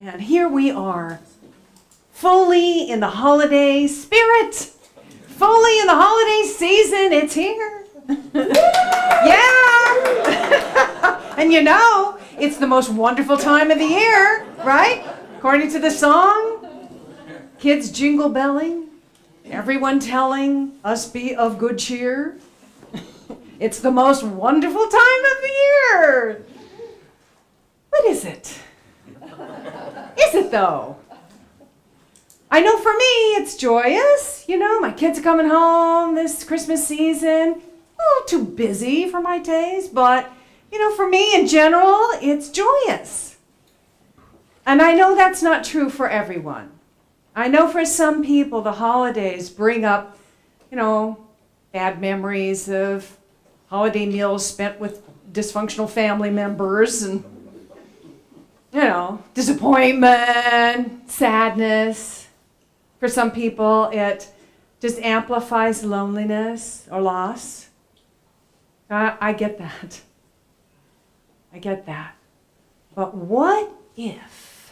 And here we are, fully in the holiday spirit, fully in the holiday season. It's here. Yeah. And you know, it's the most wonderful time of the year, right? According to the song, kids jingle belling, everyone telling us be of good cheer. It's the most wonderful time of the year. What is it? Is it though? I know for me it's joyous. You know, my kids are coming home this Christmas season. A little too busy for my taste, but you know, for me in general, it's joyous. And I know that's not true for everyone. I know for some people the holidays bring up, you know, bad memories of holiday meals spent with dysfunctional family members and, you know, disappointment, sadness. For some people, it just amplifies loneliness or loss. I get that. I get that. But what if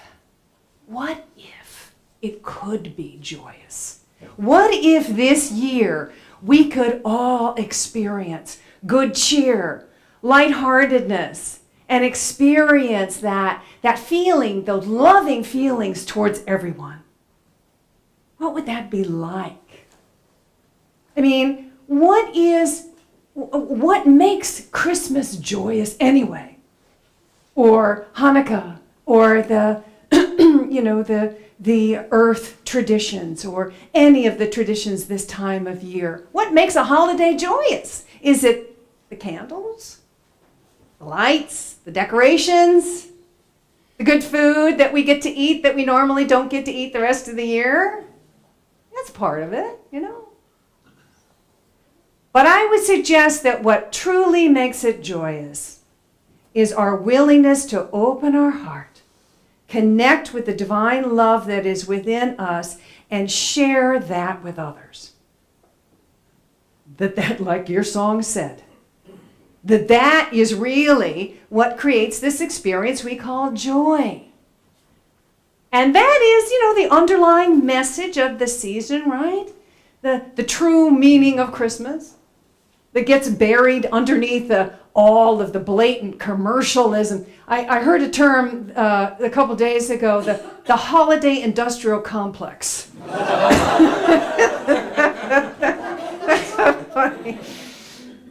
it could be joyous? What if this year we could all experience good cheer, lightheartedness, and experience that feeling, those loving feelings towards everyone? What would that be like? I mean, what makes Christmas joyous anyway? Or Hanukkah, or the the earth traditions, or any of the traditions this time of year. What makes a holiday joyous? Is it the candles, the lights, the decorations, the good food that we get to eat that we normally don't get to eat the rest of the year? That's part of it, you know. But I would suggest that what truly makes it joyous is our willingness to open our heart, connect with the divine love that is within us, and share that with others. That, like your song said, that is really what creates this experience we call joy. And that is, you know, the underlying message of the season, right? The true meaning of Christmas that gets buried underneath all of the blatant commercialism. I heard a term a couple days ago, the holiday industrial complex. That's so funny.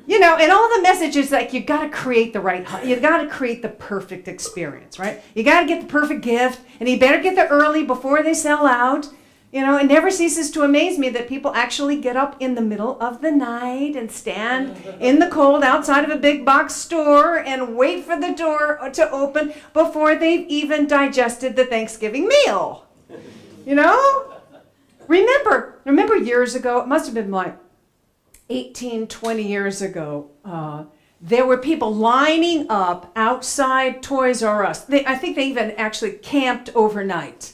You know, and all the messages, like, you got to create the you got to create the perfect experience, right? You got to get the perfect gift, and you better get there early before they sell out. You know, it never ceases to amaze me that people actually get up in the middle of the night and stand in the cold outside of a big box store and wait for the door to open before they've even digested the Thanksgiving meal. You know? Remember years ago, it must have been like 18, 20 years ago, there were people lining up outside Toys R Us. I think they even actually camped overnight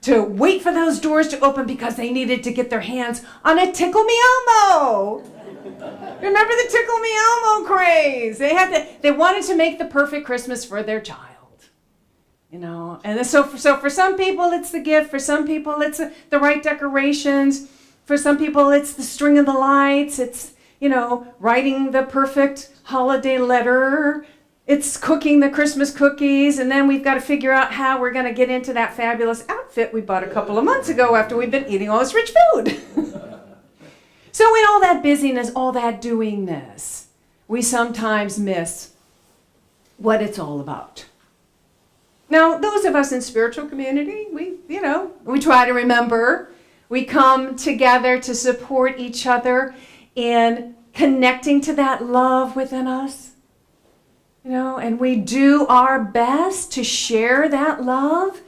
to wait for those doors to open because they needed to get their hands on a Tickle Me Elmo. Remember the Tickle Me Elmo craze? They wanted to make the perfect Christmas for their child, you know. And so for some people it's the gift, for some people it's the right decorations, for some people it's the string of the lights, it's, you know, writing the perfect holiday letter. It's cooking the Christmas cookies, and then we've got to figure out how we're going to get into that fabulous outfit we bought a couple of months ago after we've been eating all this rich food. So in all that busyness, all that doingness, we sometimes miss what it's all about. Now, those of us in spiritual community, we try to remember. We come together to support each other in connecting to that love within us. You know, and we do our best to share that love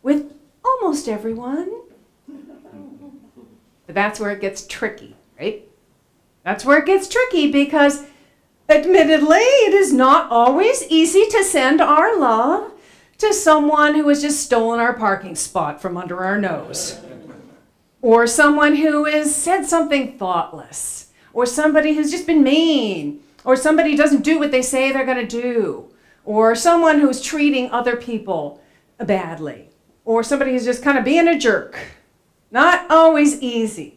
with almost everyone. But that's where it gets tricky, right? That's where it gets tricky because, admittedly, it is not always easy to send our love to someone who has just stolen our parking spot from under our nose. Or someone who has said something thoughtless. Or somebody who's just been mean. Or somebody who doesn't do what they say they're going to do. Or someone who's treating other people badly, or somebody who's just kind of being a jerk. Not always easy.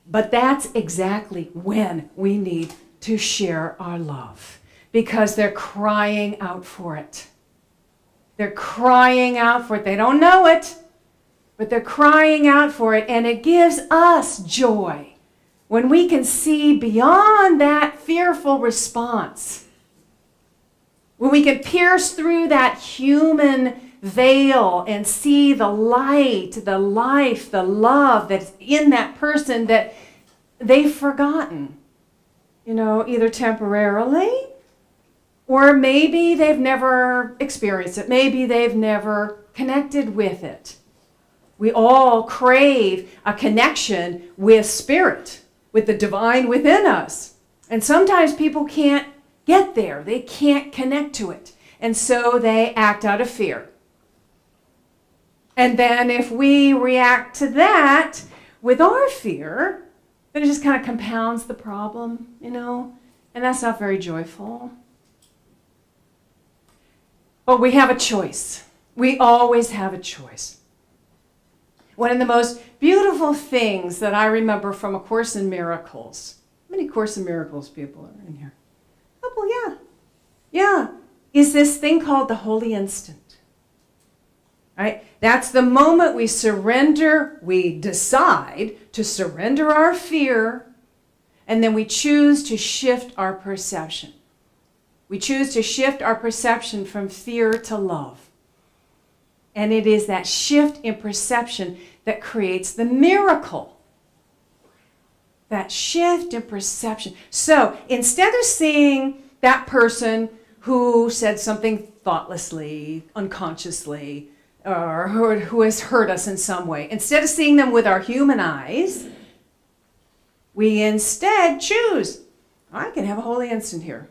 But that's exactly when we need to share our love, because they're crying out for it. They're crying out for it. They don't know it, but they're crying out for it, and it gives us joy when we can see beyond that fearful response, when we can pierce through that human veil and see the light, the life, the love that's in that person that they've forgotten, either temporarily, or maybe they've never experienced it. Maybe they've never connected with it. We all crave a connection with spirit, with the divine within us. And sometimes people can't get there. They can't connect to it. And so they act out of fear. And then if we react to that with our fear, then it just kind of compounds the problem, and that's not very joyful. But we have a choice. We always have a choice. One of the most beautiful things that I remember from A Course in Miracles. How many Course in Miracles people are in here? A couple, yeah. Yeah. Is this thing called the holy instant. Right? That's the moment we surrender, we decide to surrender our fear, and then we choose to shift our perception. We choose to shift our perception from fear to love. And it is that shift in perception that creates the miracle. That shift in perception. So instead of seeing that person who said something thoughtlessly, unconsciously, or who has hurt us in some way, instead of seeing them with our human eyes, we instead choose, I can have a holy instant here.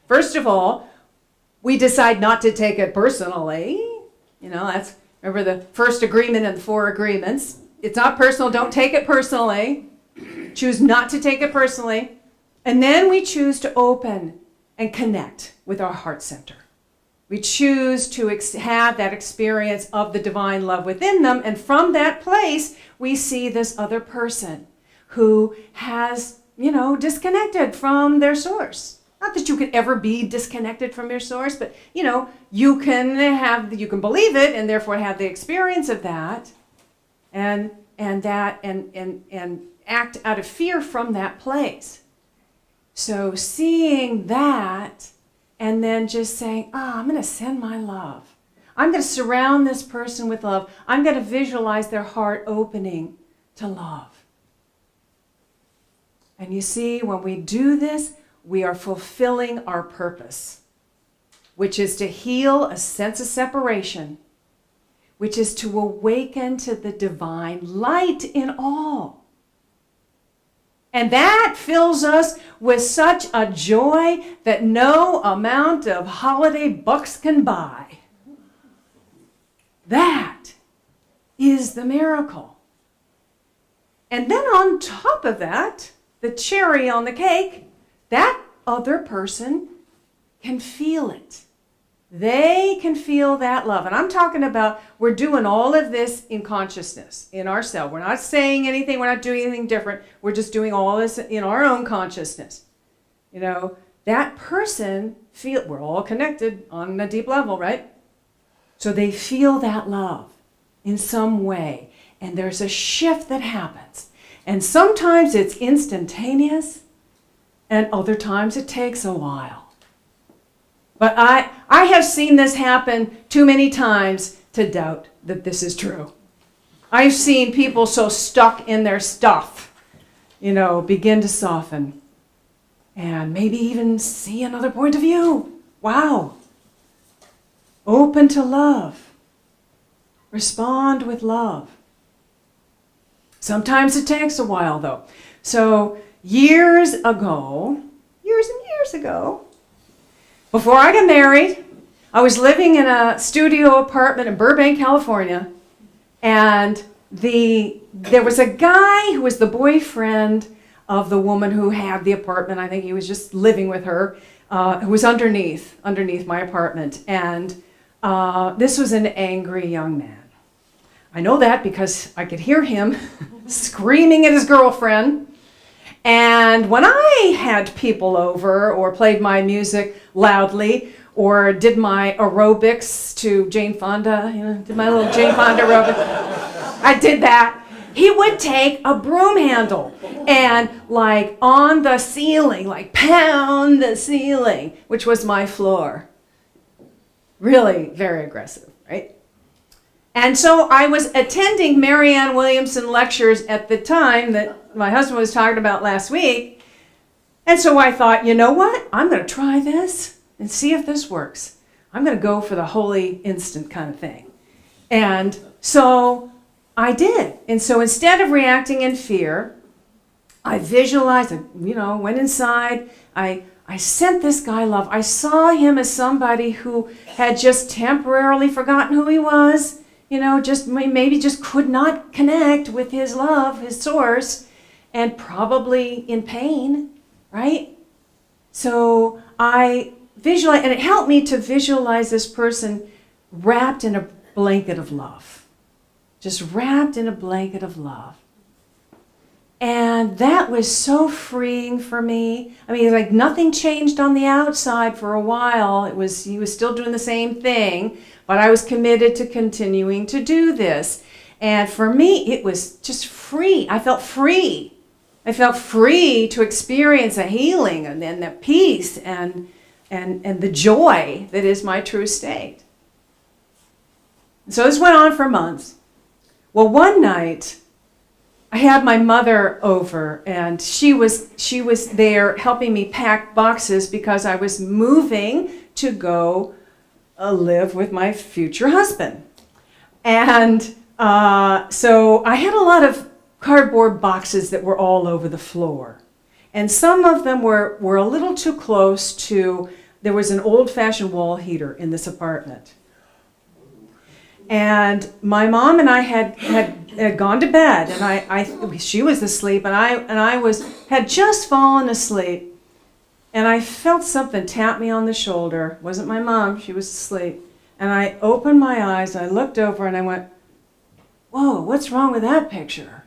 First of all, we decide not to take it personally. Remember the first agreement and the 4 agreements. It's not personal. Don't take it personally. Choose not to take it personally. And then we choose to open and connect with our heart center. We choose to have that experience of the divine love within them. And from that place, we see this other person who has, disconnected from their source. Not that you could ever be disconnected from your source, but, you can believe it and therefore have the experience of that and act out of fear from that place. So seeing that, and then just saying, I'm going to send my love. I'm going to surround this person with love. I'm going to visualize their heart opening to love. And you see, when we do this, we are fulfilling our purpose, which is to heal a sense of separation, which is to awaken to the divine light in all. And that fills us with such a joy that no amount of holiday bucks can buy. That is the miracle. And then on top of that, the cherry on the cake, that other person can feel it. They can feel that love. And I'm talking about, we're doing all of this in consciousness, in ourselves. We're not saying anything. We're not doing anything different. We're just doing all this in our own consciousness. That person we're all connected on a deep level, right? So they feel that love in some way. And there's a shift that happens. And sometimes it's instantaneous, and other times it takes a while. But I have seen this happen too many times to doubt that this is true. I've seen people so stuck in their stuff, begin to soften and maybe even see another point of view. Wow. Open to love. Respond with love. Sometimes it takes a while, though. So years and years ago, before I got married, I was living in a studio apartment in Burbank, California, and there was a guy who was the boyfriend of the woman who had the apartment. I think he was just living with her, who was underneath my apartment. And this was an angry young man. I know that because I could hear him screaming at his girlfriend. And when I had people over or played my music loudly or did my aerobics to Jane Fonda, did my little Jane Fonda aerobics, I did that. He would take a broom handle and like on the ceiling, like pound the ceiling, which was my floor. Really very aggressive, right? And so I was attending Marianne Williamson lectures at the time that my husband was talking about last week. And so I thought, you know what? I'm going to try this and see if this works. I'm going to go for the holy instant kind of thing. And so I did. And so instead of reacting in fear, I visualized, went inside. I sent this guy love. I saw him as somebody who had just temporarily forgotten who he was. Maybe just could not connect with his love, his source, and probably in pain, right? So I visualize, and it helped me to visualize this person wrapped in a blanket of love. Just wrapped in a blanket of love. And that was so freeing for me. I mean, like nothing changed on the outside for a while. He was still doing the same thing, but I was committed to continuing to do this. And for me, it was just free. I felt free. I felt free to experience a healing and the peace and the joy that is my true state. So this went on for months. Well, one night, I had my mother over, and she was there helping me pack boxes because I was moving to go live with my future husband. And so I had a lot of cardboard boxes that were all over the floor. And some of them were a little too close to, there was an old-fashioned wall heater in this apartment. And my mom and I had gone to bed, and she was asleep, and I had just fallen asleep, and I felt something tap me on the shoulder. It wasn't my mom; she was asleep. And I opened my eyes, I looked over, and I went, "Whoa, what's wrong with that picture?"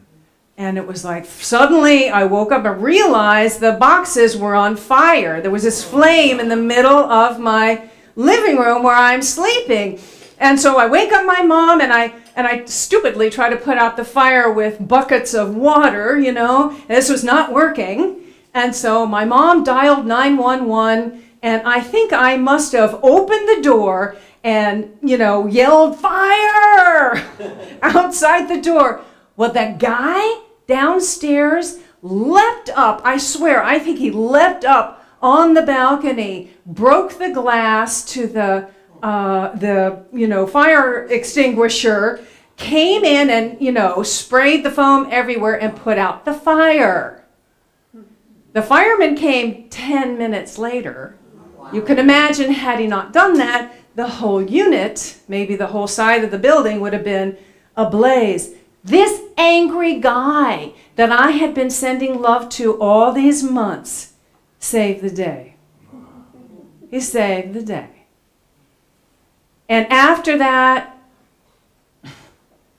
And it was like suddenly I woke up and realized the boxes were on fire. There was this flame in the middle of my living room where I'm sleeping. And so I wake up my mom, and I stupidly try to put out the fire with buckets of water, and this was not working. And so my mom dialed 911, and I think I must have opened the door and, yelled, "Fire!" outside the door. Well, that guy downstairs leapt up. I swear, I think he leapt up on the balcony, broke the glass to the fire extinguisher, came in and, sprayed the foam everywhere and put out the fire. The fireman came 10 minutes later. You can imagine, had he not done that, the whole unit, maybe the whole side of the building would have been ablaze. This angry guy that I had been sending love to all these months saved the day. He saved the day. And after that,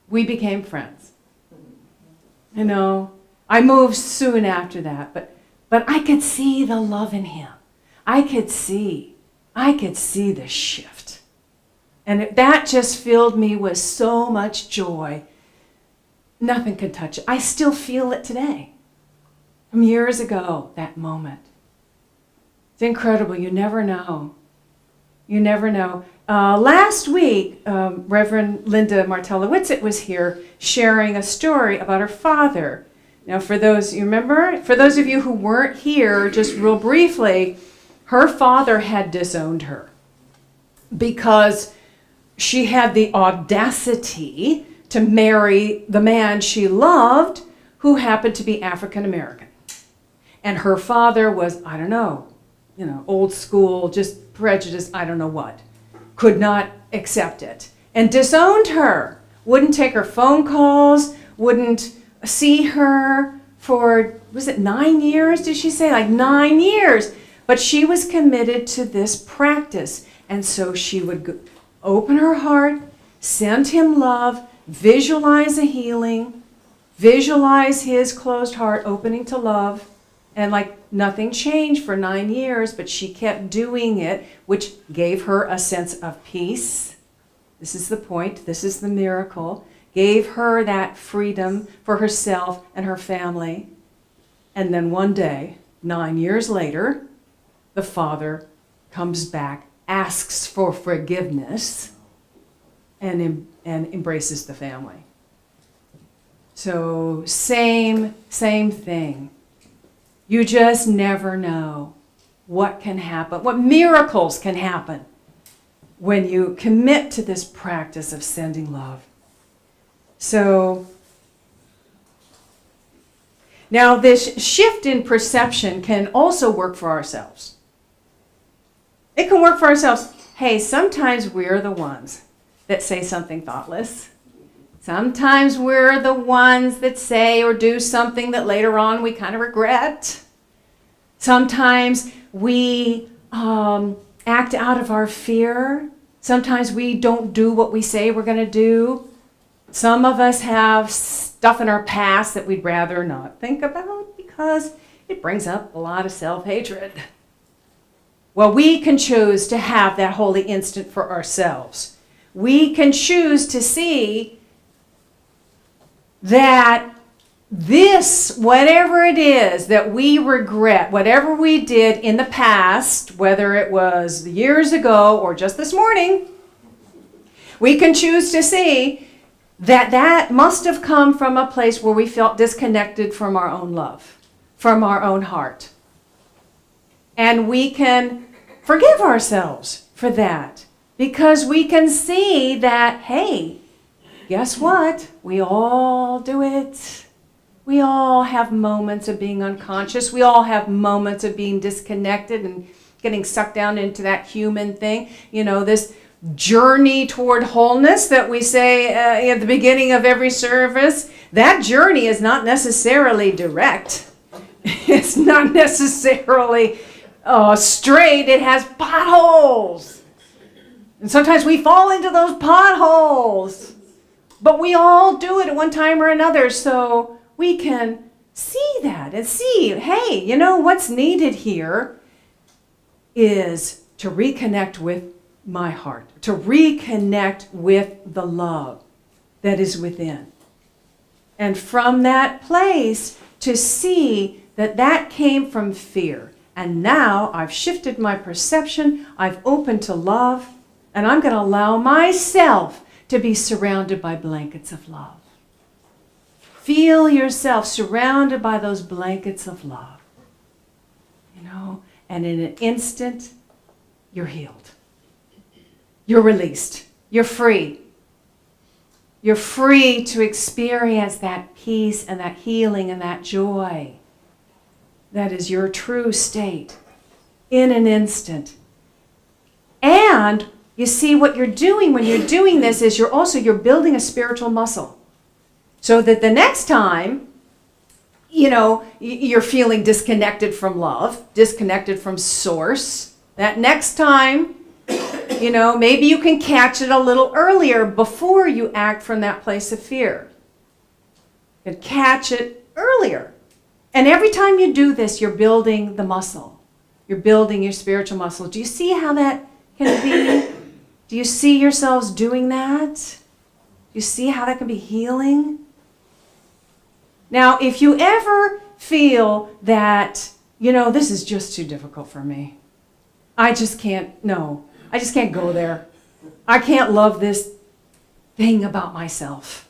we became friends. I moved soon after that, but I could see the love in him. I could see the shift. And that just filled me with so much joy. Nothing could touch it. I still feel it today. From years ago, that moment. It's incredible. You never know. You never know. Last week, Reverend Linda Martella-Whitsitt was here sharing a story about her father. Now, for those of you who weren't here, just real briefly, her father had disowned her because she had the audacity to marry the man she loved, who happened to be African American. And her father was, I don't know, old school, just prejudiced, I don't know what. Could not accept it and disowned her, wouldn't take her phone calls, wouldn't see her for, was it 9 years, did she say? Like 9 years. But she was committed to this practice, and so she would open her heart, send him love, visualize a healing, visualize his closed heart opening to love. And like nothing changed for 9 years, but she kept doing it, which gave her a sense of peace. This is the point. This is the miracle. Gave her that freedom for herself and her family. And then one day, 9 years later, the father comes back, asks for forgiveness, and embraces the family. So same thing. You just never know what can happen, what miracles can happen when you commit to this practice of sending love. So now this shift in perception can also work for ourselves. It can work for ourselves. Hey, sometimes we're the ones that say something thoughtless. Sometimes we're the ones that say or do something that later on we kind of regret. Sometimes we act out of our fear. Sometimes we don't do what we say we're going to do. Some of us have stuff in our past that we'd rather not think about because it brings up a lot of self-hatred. Well, we can choose to have that holy instant for ourselves. We can choose to see that this, whatever it is that we regret, whatever we did in the past, whether it was years ago or just this morning, we can choose to see that that must have come from a place where we felt disconnected from our own love, from our own heart. And we can forgive ourselves for that because we can see that, hey, guess what? We all do it. We all have moments of being unconscious. We all have moments of being disconnected and getting sucked down into that human thing. You know, this journey toward wholeness that we say at the beginning of every service, that journey is not necessarily direct. It's not necessarily straight. It has potholes. And sometimes we fall into those potholes. But we all do it at one time or another, so we can see that and see, hey, you know, what's needed here is to reconnect with my heart, to reconnect with the love that is within. And from that place, to see that that came from fear. And now I've shifted my perception, I've opened to love, and I'm going to allow myself to be surrounded by blankets of love. Feel yourself surrounded by those blankets of love. You know, and in an instant, you're healed. You're released. You're free. You're free to experience that peace and that healing and that joy. That is your true state in an instant. And you see what you're doing when you're doing this is you're building a spiritual muscle. So that the next time, you know, you're feeling disconnected from love, disconnected from source, that next time, you know, maybe you can catch it a little earlier before you act from that place of fear. You can catch it earlier. And every time you do this, you're building the muscle. You're building your spiritual muscle. Do you see how that can be? Do you see yourselves doing that? Do you see how that can be healing? Now, if you ever feel that, you know, this is just too difficult for me. I just can't go there. I can't love this thing about myself.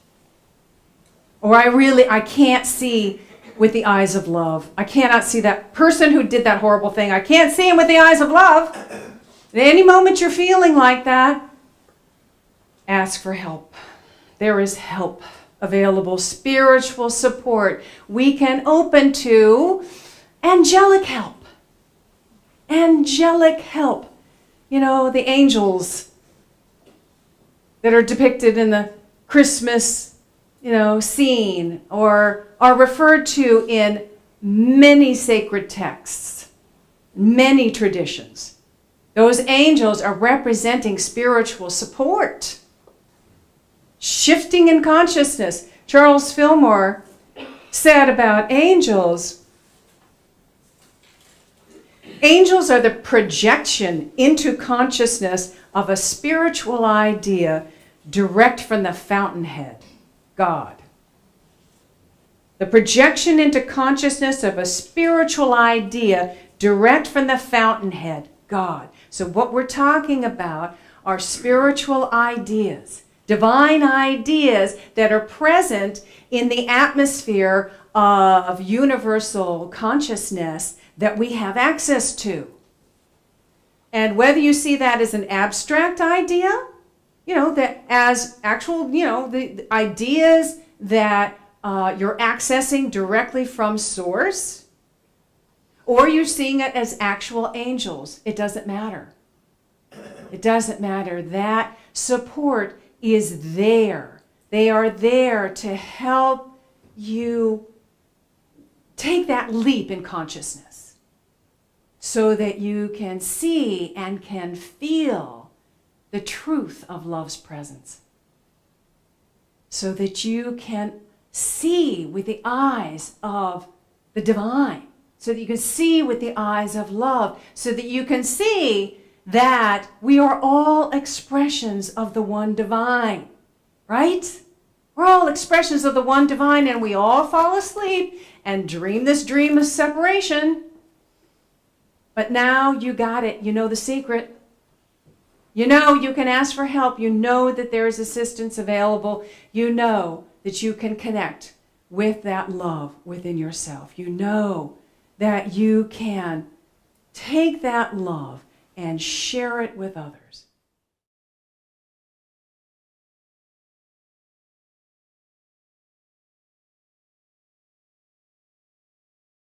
Or I can't see with the eyes of love. I cannot see that person who did that horrible thing. I can't see him with the eyes of love. At any moment you're feeling like that, ask for help. There is help available, spiritual support. We can open to angelic help. Angelic help. You know, the angels that are depicted in the Christmas, you know, scene or are referred to in many sacred texts, many traditions. Those angels are representing spiritual support. Shifting in consciousness. Charles Fillmore said about angels, angels are the projection into consciousness of a spiritual idea direct from the fountainhead, God. The projection into consciousness of a spiritual idea direct from the fountainhead, God. So what we're talking about are spiritual ideas, divine ideas that are present in the atmosphere of universal consciousness that we have access to. And whether you see that as an abstract idea, that as actual, the ideas that you're accessing directly from source, or you're seeing it as actual angels, it doesn't matter. It doesn't matter. That support is there. They are there to help you take that leap in consciousness so that you can see and can feel the truth of love's presence. So that you can see with the eyes of the divine. So that you can see with the eyes of love. So that you can see that we are all expressions of the one divine. Right? We're all expressions of the one divine, and we all fall asleep and dream this dream of separation. But now you got it. You know the secret. You know you can ask for help. You know that there is assistance available. You know that you can connect with that love within yourself. You know that you can take that love and share it with others.